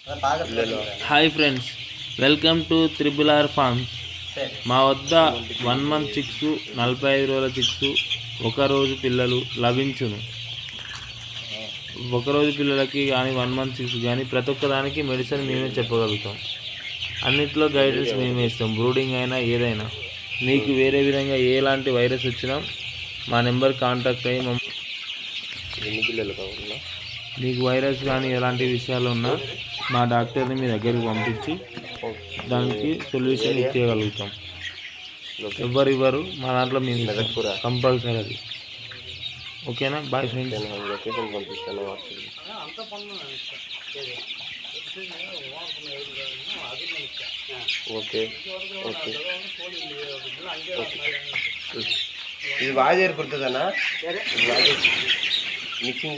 Hi friends, welcome to triple R farms. మా వద్ద 1 month chicks, 45 రోజుల చిక్స్, ఒకరోజు పిల్లలు లభించును. ఒకరోజు పిల్లలకి కానీ 1 month చిక్స్ కానీ ప్రతి ఒక్క దానికి మెడిసిన్ మేమే చెప్పగలుగుతాం. అన్నిట్లో గైడెన్స్ మేమే ఇస్తాం. బ్రూడింగ్ అయినా ఏదైనా మీకు వేరే విధంగా ఎలాంటి వైరస్ వచ్చినా మా నెంబర్ కాంటాక్ట్ అయ్యి మీకు వైరస్ కానీ ఎలాంటి విషయాలు ఉన్నా మా డాక్టర్ని మీ దగ్గరికి పంపించి దానికి సొల్యూషన్ ఇచ్చేయగలుగుతాం. ఇవ్వరు మా దాంట్లో మేము కంపల్సరీ అది. ఓకేనా? Bye friends. ఓకే ఓకే ఇది బాగా చేరుకుంటుందన్నా, మిక్సింగ్